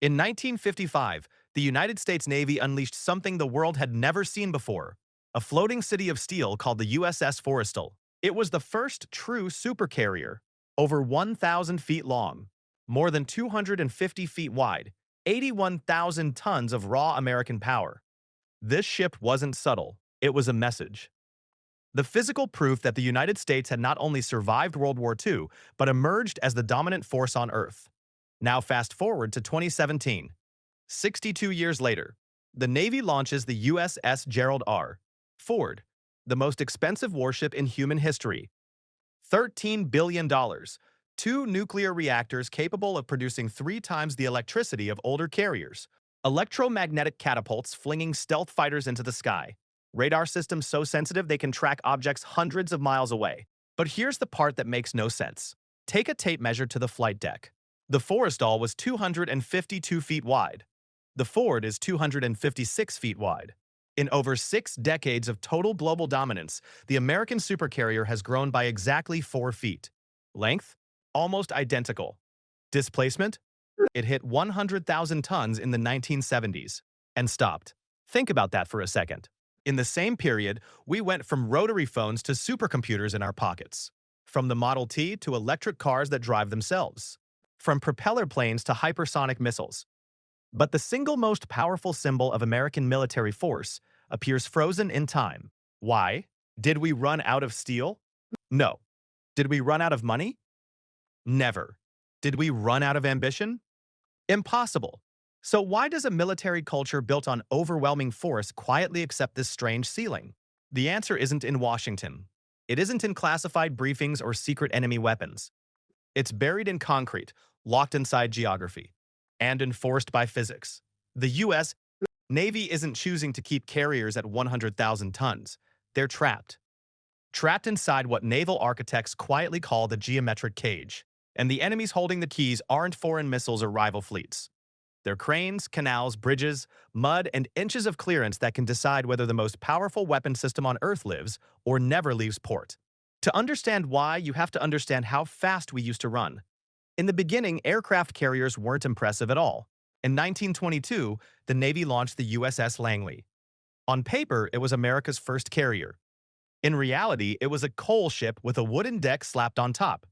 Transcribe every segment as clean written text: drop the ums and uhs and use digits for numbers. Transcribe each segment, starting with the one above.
In 1955, the United States Navy unleashed something the world had never seen before, a floating city of steel called the USS Forrestal. It was the first true supercarrier, over 1,000 feet long, more than 250 feet wide, 81,000 tons of raw American power. This ship wasn't subtle, it was a message. The physical proof that the United States had not only survived World War II, but emerged as the dominant force on Earth. Now fast forward to 2017. 62 years later, the Navy launches the USS Gerald R. Ford, the most expensive warship in human history. $13 billion, two nuclear reactors capable of producing 3 times the electricity of older carriers, electromagnetic catapults flinging stealth fighters into the sky, radar systems so sensitive they can track objects hundreds of miles away. But here's the part that makes no sense. Take a tape measure to the flight deck. The Forrestal was 252 feet wide. The Ford is 256 feet wide. In over 6 decades of total global dominance, the American supercarrier has grown by exactly 4 feet. Length? Almost identical. Displacement? It hit 100,000 tons in the 1970s and stopped. Think about that for a second. In the same period, we went from rotary phones to supercomputers in our pockets. From the Model T to electric cars that drive themselves. From propeller planes to hypersonic missiles. But the single most powerful symbol of American military force appears frozen in time. Why? Did we run out of steel? No. Did we run out of money? Never. Did we run out of ambition? Impossible. So why does a military culture built on overwhelming force quietly accept this strange ceiling? The answer isn't in Washington. It isn't in classified briefings or secret enemy weapons. It's buried in concrete, locked inside geography, and enforced by physics. The U.S. Navy isn't choosing to keep carriers at 100,000 tons. They're trapped. Trapped inside what naval architects quietly call the geometric cage. And the enemies holding the keys aren't foreign missiles or rival fleets. They're cranes, canals, bridges, mud, and inches of clearance that can decide whether the most powerful weapon system on Earth lives or never leaves port. To understand why, you have to understand how fast we used to run. In the beginning, aircraft carriers weren't impressive at all. In 1922, the Navy launched the USS Langley. On paper, it was America's first carrier. In reality, it was a coal ship with a wooden deck slapped on top.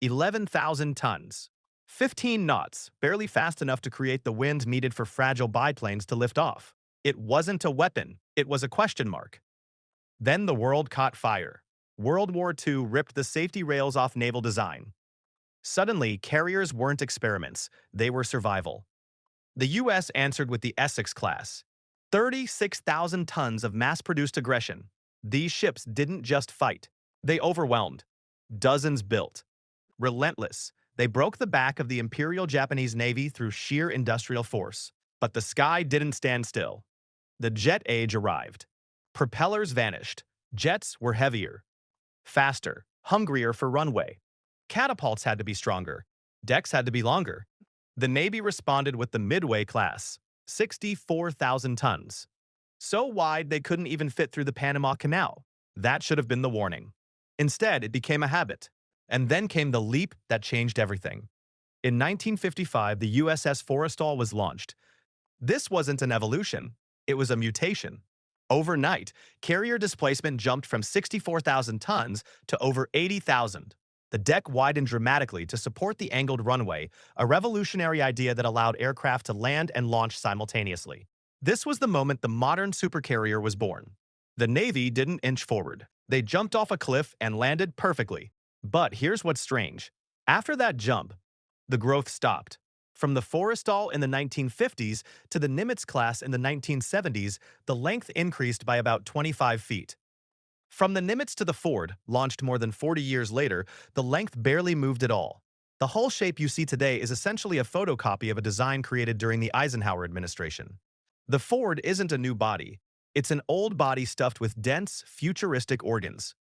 11,000 tons. 15 knots, barely fast enough to create the wind needed for fragile biplanes to lift off. It wasn't a weapon, it was a question mark. Then the world caught fire. World War II ripped the safety rails off naval design. Suddenly, carriers weren't experiments, they were survival. The U.S. answered with the Essex class. 36,000 tons of mass-produced aggression. These ships didn't just fight, they overwhelmed. Dozens built. Relentless, they broke the back of the Imperial Japanese Navy through sheer industrial force. But the sky didn't stand still. The jet age arrived. Propellers vanished. Jets were heavier, faster, hungrier for runway. Catapults had to be stronger. Decks had to be longer. The Navy responded with the Midway class, 64,000 tons. So wide they couldn't even fit through the Panama Canal. That should have been the warning. Instead, it became a habit. And then came the leap that changed everything. In 1955, the USS Forrestal was launched. This wasn't an evolution, it was a mutation. Overnight, carrier displacement jumped from 64,000 tons to over 80,000. The deck widened dramatically to support the angled runway, a revolutionary idea that allowed aircraft to land and launch simultaneously. This was the moment the modern supercarrier was born. The Navy didn't inch forward. They jumped off a cliff and landed perfectly. But here's what's strange. After that jump, the growth stopped. From the Forrestal in the 1950s to the Nimitz class in the 1970s, the length increased by about 25 feet. From the Nimitz to the Ford, launched more than 40 years later, the length barely moved at all. The hull shape you see today is essentially a photocopy of a design created during the Eisenhower administration. The Ford isn't a new body. It's an old body stuffed with dense, futuristic organs.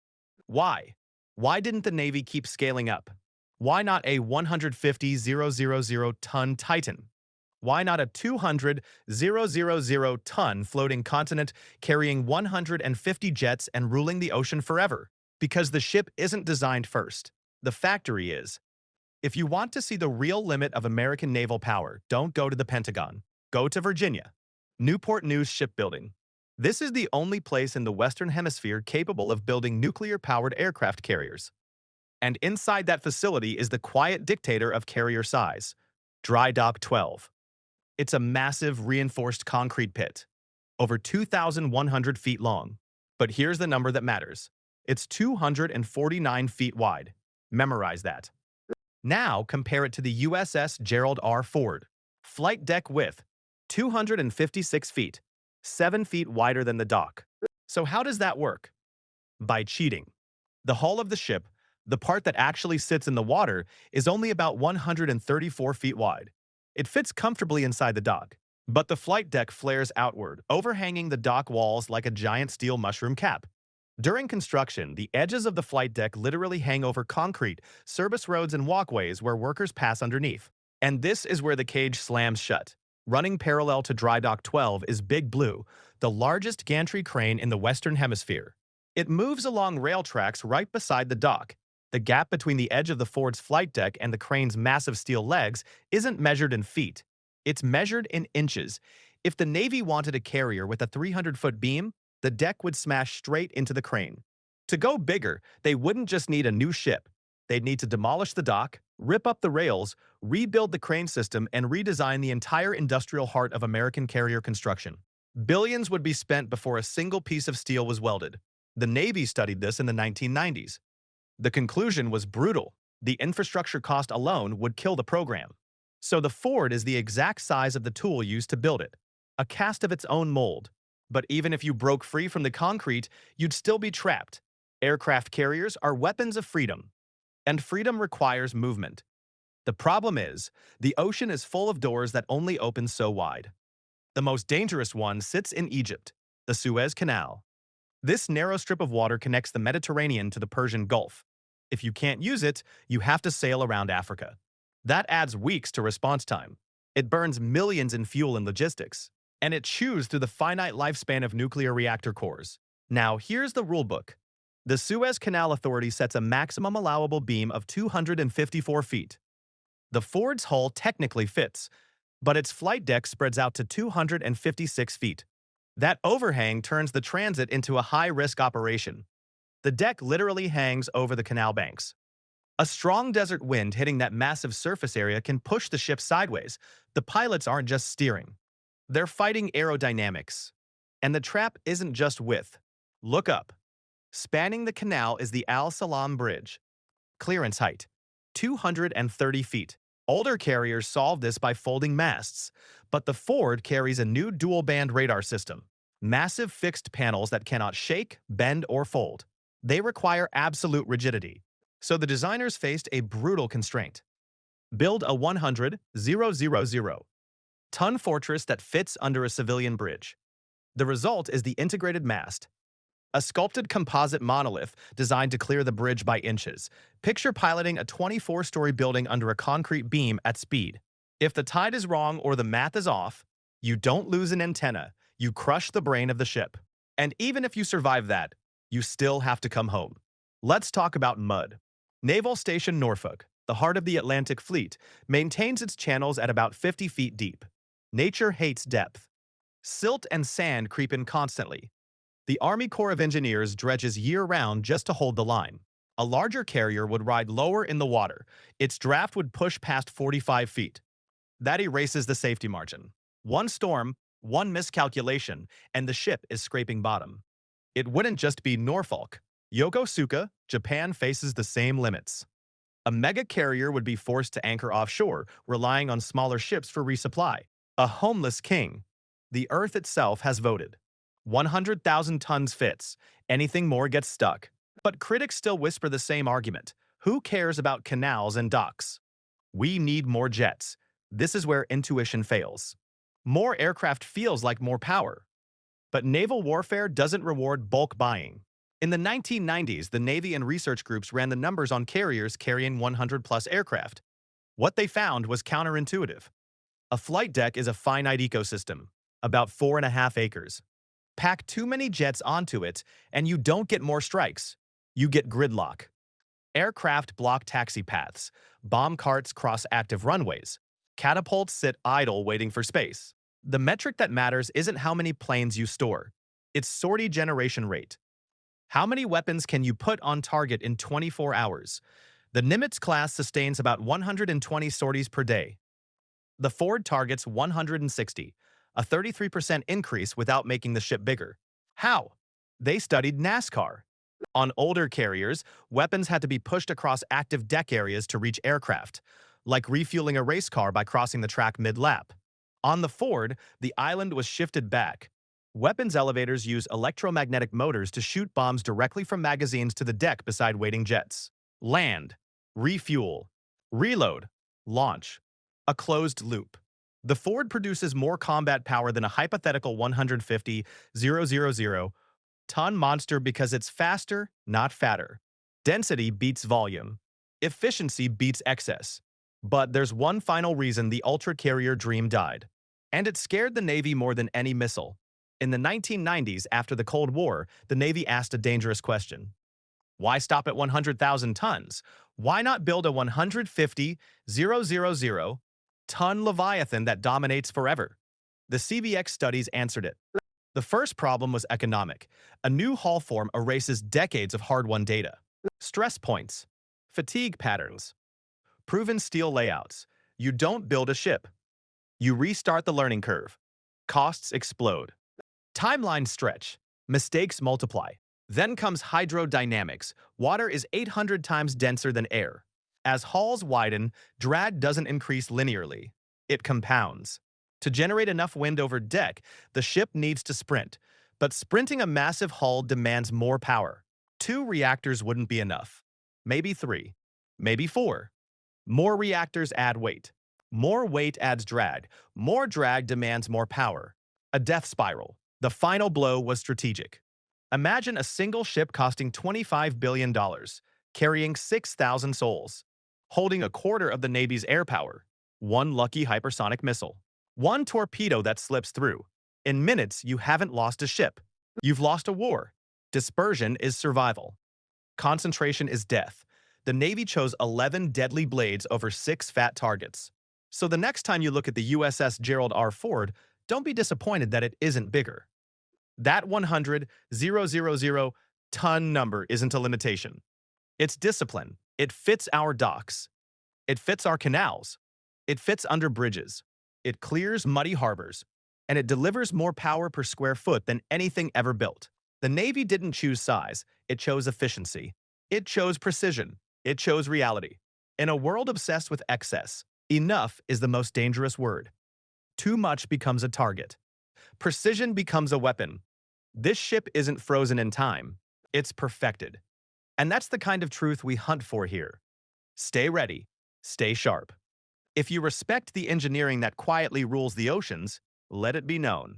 Why? Why didn't the Navy keep scaling up? Why not a 150,000-ton Titan? Why not a 200,000-ton floating continent carrying 150 jets and ruling the ocean forever? Because the ship isn't designed first. The factory is. If you want to see the real limit of American naval power, don't go to the Pentagon. Go to Virginia. Newport News Shipbuilding. This is the only place in the Western Hemisphere capable of building nuclear-powered aircraft carriers. And inside that facility is the quiet dictator of carrier size, Dry Dock 12. It's a massive reinforced concrete pit, over 2,100 feet long. But here's the number that matters. It's 249 feet wide. Memorize that. Now compare it to the USS Gerald R. Ford. Flight deck width, 256 feet, 7 feet wider than the dock. So how does that work? By cheating. The hull of the ship, the part that actually sits in the water, is only about 134 feet wide. It fits comfortably inside the dock. But the flight deck flares outward, overhanging the dock walls like a giant steel mushroom cap. During construction, the edges of the flight deck literally hang over concrete, service roads, and walkways where workers pass underneath. And this is where the cage slams shut. Running parallel to Dry Dock 12 is Big Blue, the largest gantry crane in the Western Hemisphere. It moves along rail tracks right beside the dock. The gap between the edge of the Ford's flight deck and the crane's massive steel legs isn't measured in feet. It's measured in inches. If the Navy wanted a carrier with a 300-foot beam, the deck would smash straight into the crane. To go bigger, they wouldn't just need a new ship. They'd need to demolish the dock, rip up the rails, rebuild the crane system, and redesign the entire industrial heart of American carrier construction. Billions would be spent before a single piece of steel was welded. The Navy studied this in the 1990s. The conclusion was brutal. The infrastructure cost alone would kill the program. So the Ford is the exact size of the tool used to build it, a cast of its own mold. But even if you broke free from the concrete, you'd still be trapped. Aircraft carriers are weapons of freedom, and freedom requires movement. The problem is, the ocean is full of doors that only open so wide. The most dangerous one sits in Egypt, the Suez Canal. This narrow strip of water connects the Mediterranean to the Persian Gulf. If you can't use it, you have to sail around Africa. That adds weeks to response time. It burns millions in fuel and logistics. And it chews through the finite lifespan of nuclear reactor cores. Now, here's the rulebook. The Suez Canal Authority sets a maximum allowable beam of 254 feet. The Ford's hull technically fits, but its flight deck spreads out to 256 feet. That overhang turns the transit into a high-risk operation. The deck literally hangs over the canal banks. A strong desert wind hitting that massive surface area can push the ship sideways. The pilots aren't just steering. They're fighting aerodynamics. And the trap isn't just width. Look up. Spanning the canal is the Al Salam Bridge. Clearance height, 230 feet. Older carriers solved this by folding masts, but the Ford carries a new dual-band radar system. Massive fixed panels that cannot shake, bend, or fold. They require absolute rigidity. So the designers faced a brutal constraint. Build a 100,000-ton fortress that fits under a civilian bridge. The result is the integrated mast, a sculpted composite monolith designed to clear the bridge by inches. Picture piloting a 24-story building under a concrete beam at speed. If the tide is wrong or the math is off, you don't lose an antenna, you crush the brain of the ship. And even if you survive that, you still have to come home. Let's talk about mud. Naval Station Norfolk, the heart of the Atlantic Fleet, maintains its channels at about 50 feet deep. Nature hates depth. Silt and sand creep in constantly. The Army Corps of Engineers dredges year-round just to hold the line. A larger carrier would ride lower in the water. Its draft would push past 45 feet. That erases the safety margin. One storm, one miscalculation, and the ship is scraping bottom. It wouldn't just be Norfolk. Yokosuka, Japan faces the same limits. A mega carrier would be forced to anchor offshore, relying on smaller ships for resupply. A homeless king. The Earth itself has voted. 100,000 tons fits. Anything more gets stuck. But critics still whisper the same argument. Who cares about canals and docks? We need more jets. This is where intuition fails. More aircraft feels like more power. But naval warfare doesn't reward bulk buying. In the 1990s, the Navy and research groups ran the numbers on carriers carrying 100-plus aircraft. What they found was counterintuitive. A flight deck is a finite ecosystem, about 4.5 acres. Pack too many jets onto it, and you don't get more strikes. You get gridlock. Aircraft block taxi paths. Bomb carts cross active runways. Catapults sit idle waiting for space. The metric that matters isn't how many planes you store. It's sortie generation rate. How many weapons can you put on target in 24 hours? The Nimitz class sustains about 120 sorties per day. The Ford targets 160, a 33% increase without making the ship bigger. How? They studied NASCAR. On older carriers, weapons had to be pushed across active deck areas to reach aircraft, like refueling a race car by crossing the track mid-lap. On the Ford, the island was shifted back. Weapons elevators use electromagnetic motors to shoot bombs directly from magazines to the deck beside waiting jets. Land, refuel, reload, launch. A closed loop. The Ford produces more combat power than a hypothetical 150,000 ton monster because it's faster, not fatter. Density beats volume. Efficiency beats excess. But there's one final reason the ultra-carrier dream died. And it scared the Navy more than any missile. In the 1990s, after the Cold War, the Navy asked a dangerous question. Why stop at 100,000 tons? Why not build a 150,000 ton Leviathan that dominates forever? The CVX studies answered it. The first problem was economic. A new hull form erases decades of hard-won data. Stress points, fatigue patterns, proven steel layouts. You don't build a ship. You restart the learning curve. Costs explode. Timelines stretch. Mistakes multiply. Then comes hydrodynamics. Water is 800 times denser than air. As hulls widen, drag doesn't increase linearly. It compounds. To generate enough wind over deck, the ship needs to sprint. But sprinting a massive hull demands more power. 2 reactors wouldn't be enough. Maybe 3. Maybe 4. More reactors add weight. More weight adds drag. More drag demands more power. A death spiral. The final blow was strategic. Imagine a single ship costing $25 billion, carrying 6,000 souls, holding a quarter of the Navy's air power, one lucky hypersonic missile, one torpedo that slips through. In minutes, you haven't lost a ship. You've lost a war. Dispersion is survival. Concentration is death. The Navy chose 11 deadly blades over 6 fat targets. So the next time you look at the USS Gerald R. Ford, don't be disappointed that it isn't bigger. That 100,000 ton number isn't a limitation. It's discipline. It fits our docks. It fits our canals. It fits under bridges. It clears muddy harbors. And it delivers more power per square foot than anything ever built. The Navy didn't choose size. It chose efficiency. It chose precision. It chose reality. In a world obsessed with excess, enough is the most dangerous word. Too much becomes a target. Precision becomes a weapon. This ship isn't frozen in time. It's perfected. And that's the kind of truth we hunt for here. Stay ready. Stay sharp. If you respect the engineering that quietly rules the oceans, let it be known.